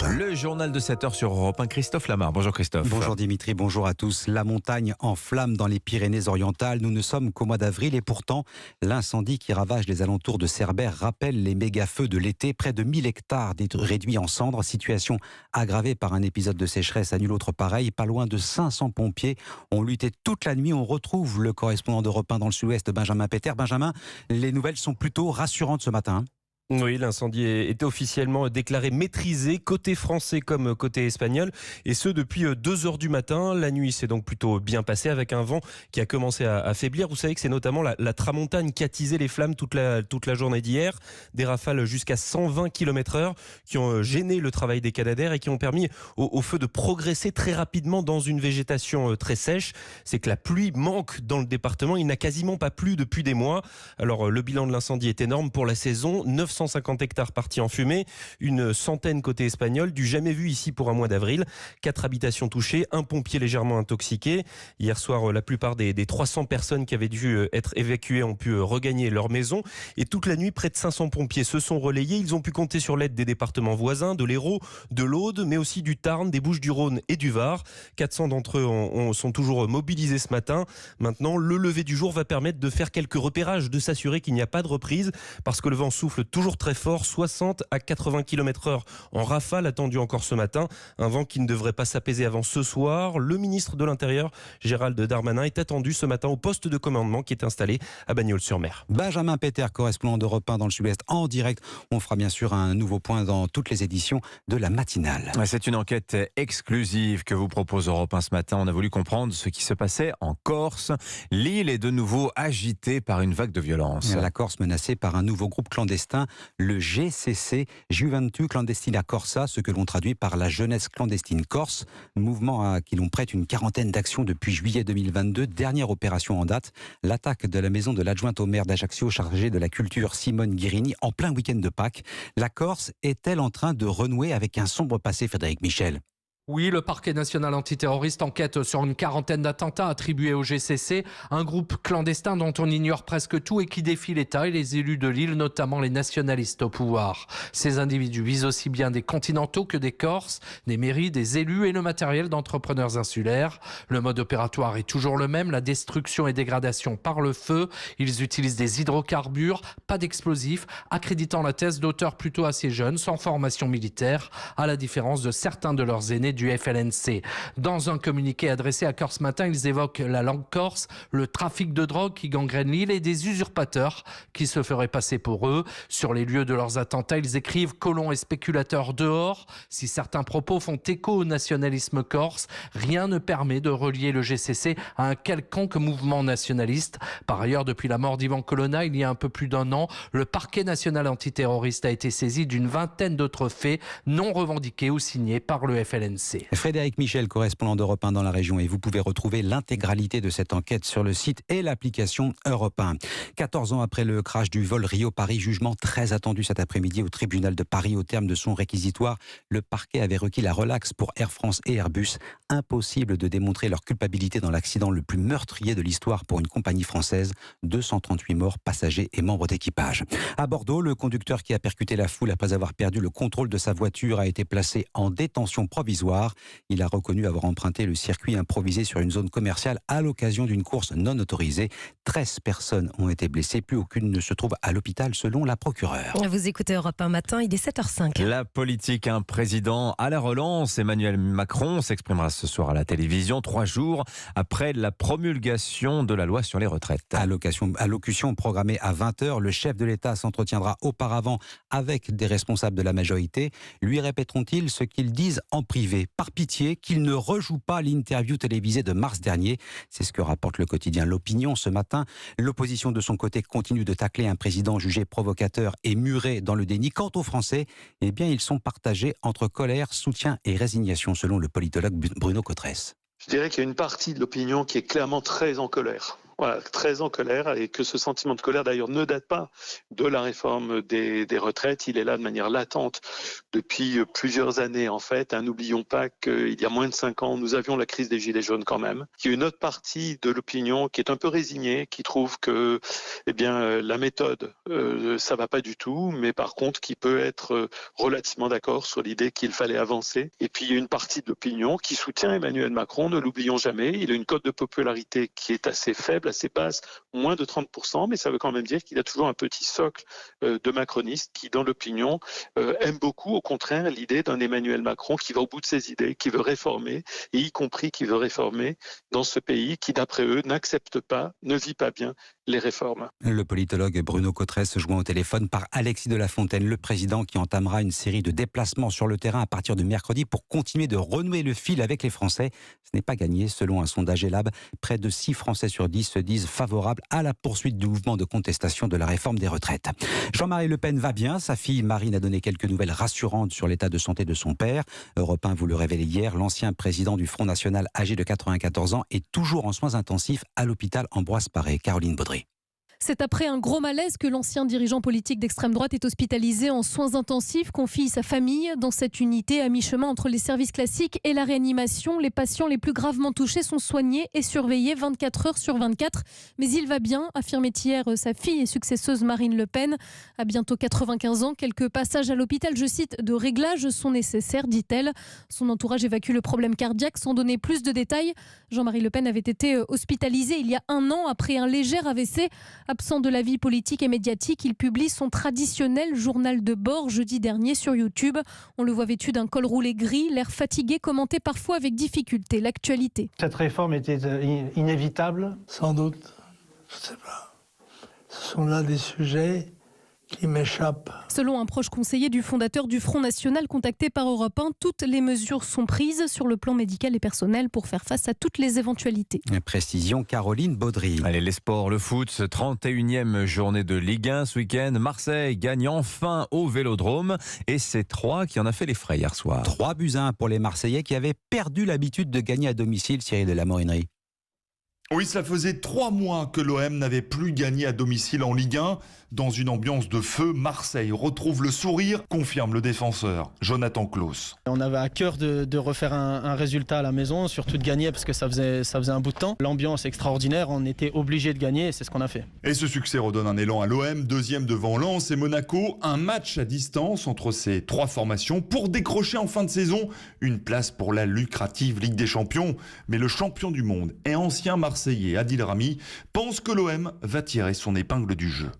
Europe 1. Le journal de 7 heures sur Europe 1, Christophe Lamar. Bonjour Christophe. Bonjour Dimitri, bonjour à tous. La montagne en flammes dans les Pyrénées-Orientales. Nous ne sommes qu'au mois d'avril et pourtant, l'incendie qui ravage les alentours de Cerbère rappelle les méga-feux de l'été. Près de 1000 hectares réduits en cendres. Situation aggravée par un épisode de sécheresse à nul autre pareil. Pas loin de 500 pompiers ont lutté toute la nuit. On retrouve le correspondant d'Europe 1 dans le sud-ouest, Benjamin Péter. Benjamin, les nouvelles sont plutôt rassurantes ce matin. Oui, l'incendie était officiellement déclaré maîtrisé, côté français comme côté espagnol, et ce depuis 2 heures du matin. La nuit s'est donc plutôt bien passée avec un vent qui a commencé à faiblir. Vous savez que c'est notamment la tramontane qui a attisé les flammes toute la journée d'hier. Des rafales jusqu'à 120 km/h qui ont gêné le travail des Canadair et qui ont permis au feu de progresser très rapidement dans une végétation très sèche. C'est que la pluie manque dans le département. Il n'a quasiment pas plu depuis des mois. Alors le bilan de l'incendie est énorme pour la saison. 950 hectares partis en fumée, une centaine côté espagnol, du jamais vu ici pour un mois d'avril. 4 habitations touchées, un pompier légèrement intoxiqué. Hier soir, la plupart des 300 personnes qui avaient dû être évacuées ont pu regagner leur maison. Et toute la nuit, près de 500 pompiers se sont relayés. Ils ont pu compter sur l'aide des départements voisins, de l'Hérault, de l'Aude, mais aussi du Tarn, des Bouches-du-Rhône et du Var. 400 d'entre eux sont toujours mobilisés ce matin. Maintenant, le lever du jour va permettre de faire quelques repérages, de s'assurer qu'il n'y a pas de reprise, parce que le vent souffle toujours très fort, 60 à 80 km/h en rafale attendu encore ce matin. Un vent qui ne devrait pas s'apaiser avant ce soir. Le ministre de l'Intérieur, Gérald Darmanin, est attendu ce matin au poste de commandement qui est installé à Bagnols-sur-Mer. Benjamin Péter, correspondant d'Europe 1 dans le sud-ouest, en direct. On fera bien sûr un nouveau point dans toutes les éditions de la matinale. C'est une enquête exclusive que vous propose Europe 1 ce matin. On a voulu comprendre ce qui se passait en Corse. L'île est de nouveau agitée par une vague de violence. La Corse menacée par un nouveau groupe clandestin, le GCC, Juventud Clandestina Corsa, ce que l'on traduit par la jeunesse clandestine corse, mouvement à qui l'on prête une quarantaine d'actions depuis juillet 2022. Dernière opération en date, l'attaque de la maison de l'adjointe au maire d'Ajaccio chargée de la culture Simone Guirini en plein week-end de Pâques. La Corse est-elle en train de renouer avec un sombre passé, Frédéric Michel ? Oui, le parquet national antiterroriste enquête sur une quarantaine d'attentats attribués au GCC, un groupe clandestin dont on ignore presque tout et qui défie l'État et les élus de l'île, notamment les nationalistes au pouvoir. Ces individus visent aussi bien des continentaux que des Corses, des mairies, des élus et le matériel d'entrepreneurs insulaires. Le mode opératoire est toujours le même, la destruction et dégradation par le feu. Ils utilisent des hydrocarbures, pas d'explosifs, accréditant la thèse d'auteurs plutôt assez jeunes, sans formation militaire, à la différence de certains de leurs aînés du FLNC. Dans un communiqué adressé à Corse Matin, ils évoquent la langue corse, le trafic de drogue qui gangrène l'île et des usurpateurs qui se feraient passer pour eux. Sur les lieux de leurs attentats, ils écrivent « colons et spéculateurs dehors ». Si certains propos font écho au nationalisme corse, rien ne permet de relier le GCC à un quelconque mouvement nationaliste. Par ailleurs, depuis la mort d'Ivan Colonna, il y a un peu plus d'1 an, le parquet national antiterroriste a été saisi d'une vingtaine d'autres faits non revendiqués ou signés par le FLNC. Frédéric Michel, correspondant d'Europe 1 dans la région, et vous pouvez retrouver l'intégralité de cette enquête sur le site et l'application Europe 1. 14 ans après le crash du vol Rio-Paris, jugement très attendu cet après-midi au tribunal de Paris. Au terme de son réquisitoire, le parquet avait requis la relaxe pour Air France et Airbus. Impossible de démontrer leur culpabilité dans l'accident le plus meurtrier de l'histoire pour une compagnie française. 238 morts, passagers et membres d'équipage. À Bordeaux, le conducteur qui a percuté la foule après avoir perdu le contrôle de sa voiture a été placé en détention provisoire. Il a reconnu avoir emprunté le circuit improvisé sur une zone commerciale à l'occasion d'une course non autorisée. 13 personnes ont été blessées, plus aucune ne se trouve à l'hôpital selon la procureure. Vous écoutez Europe 1 matin, il est 7h05. La politique, un président à la relance. Emmanuel Macron s'exprimera ce soir à la télévision, 3 jours après la promulgation de la loi sur les retraites. Allocution programmée à 20h, le chef de l'État s'entretiendra auparavant avec des responsables de la majorité. Lui répéteront-ils ce qu'ils disent en privé? Par pitié, qu'il ne rejoue pas l'interview télévisée de mars dernier. C'est ce que rapporte le quotidien L'Opinion ce matin. L'opposition de son côté continue de tacler un président jugé provocateur et muré dans le déni. Quant aux Français, eh bien, ils sont partagés entre colère, soutien et résignation, selon le politologue Bruno Cotresse. Je dirais qu'il y a une partie de l'opinion qui est clairement très en colère. Voilà, très en colère, et que ce sentiment de colère d'ailleurs ne date pas de la réforme des retraites. Il est là de manière latente depuis plusieurs années en fait. N'oublions pas qu'il y a moins de 5 ans, nous avions la crise des Gilets jaunes quand même. Il y a une autre partie de l'opinion qui est un peu résignée, qui trouve que la méthode, ça va pas du tout, mais par contre qui peut être relativement d'accord sur l'idée qu'il fallait avancer. Et puis il y a une partie de l'opinion qui soutient Emmanuel Macron, ne l'oublions jamais. Il a une cote de popularité qui est assez faible, assez basse, moins de 30%, mais ça veut quand même dire qu'il a toujours un petit socle de macronistes qui, dans l'opinion, aiment beaucoup, au contraire, l'idée d'un Emmanuel Macron qui va au bout de ses idées, qui veut réformer, et y compris qui veut réformer dans ce pays qui, d'après eux, n'accepte pas, ne vit pas bien les réformes. Le politologue Bruno Cotresse joint au téléphone par Alexis de la Fontaine, le président qui entamera une série de déplacements sur le terrain à partir de mercredi pour continuer de renouer le fil avec les Français. Ce n'est pas gagné. Selon un sondage Elab, près de 6 Français sur 10 se disent favorables à la poursuite du mouvement de contestation de la réforme des retraites. Jean-Marie Le Pen va bien. Sa fille Marine a donné quelques nouvelles rassurantes sur l'état de santé de son père. Europe 1 vous le révélait hier, l'ancien président du Front National âgé de 94 ans est toujours en soins intensifs à l'hôpital Ambroise Paré. Caroline Baudry. C'est après un gros malaise que l'ancien dirigeant politique d'extrême droite est hospitalisé en soins intensifs, confie sa famille. Dans cette unité, à mi-chemin entre les services classiques et la réanimation, les patients les plus gravement touchés sont soignés et surveillés 24 heures sur 24. Mais il va bien, affirmait hier sa fille et successeuse Marine Le Pen. À bientôt 95 ans, quelques passages à l'hôpital, je cite, de réglage sont nécessaires, dit-elle. Son entourage évacue le problème cardiaque sans donner plus de détails. Jean-Marie Le Pen avait été hospitalisé il y a 1 an après un léger AVC. Absent de la vie politique et médiatique, il publie son traditionnel journal de bord jeudi dernier sur YouTube. On le voit vêtu d'un col roulé gris, l'air fatigué, commenté parfois avec difficulté l'actualité. Cette réforme était inévitable, sans doute. Je ne sais pas. Ce sont là des sujets qui m'échappent. Selon un proche conseiller du fondateur du Front National contacté par Europe 1, toutes les mesures sont prises sur le plan médical et personnel pour faire face à toutes les éventualités. Précision Caroline Baudry. Allez, les sports, le foot, 31e journée de Ligue 1 ce week-end. Marseille gagne enfin au Vélodrome et c'est 3 qui en a fait les frais hier soir. 3-1 pour les Marseillais qui avaient perdu l'habitude de gagner à domicile, Cyril de la Morinerie. Oui, ça faisait 3 mois que l'OM n'avait plus gagné à domicile en Ligue 1. Dans une ambiance de feu, Marseille retrouve le sourire, confirme le défenseur Jonathan Klaus. On avait à cœur de refaire un résultat à la maison, surtout de gagner parce que ça faisait un bout de temps. L'ambiance extraordinaire, on était obligé de gagner et c'est ce qu'on a fait. Et ce succès redonne un élan à l'OM, deuxième devant Lens et Monaco. Un match à distance entre ces 3 formations pour décrocher en fin de saison une place pour la lucrative Ligue des Champions. Mais le champion du monde et ancien Marseillais Adil Rami pense que l'OM va tirer son épingle du jeu.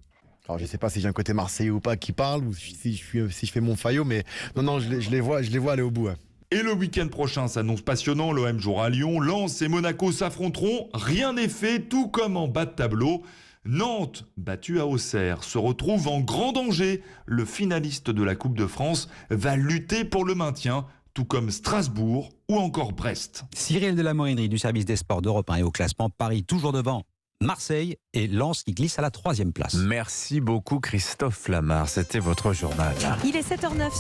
Alors je ne sais pas si j'ai un côté marseillais ou pas qui parle, ou si je fais mon faillot, mais non, je les vois aller au bout. Ouais. Et le week-end prochain s'annonce passionnant, l'OM jouera à Lyon, Lens et Monaco s'affronteront, rien n'est fait, tout comme en bas de tableau. Nantes, battu à Auxerre, se retrouve en grand danger. Le finaliste de la Coupe de France va lutter pour le maintien, tout comme Strasbourg ou encore Brest. Cyril de la Morinerie du service des sports d'Europe 1 et au classement Paris toujours devant Marseille et Lens qui glisse à la 3e place. Merci beaucoup Christophe Lamar, c'était votre journal. Il est 7h09.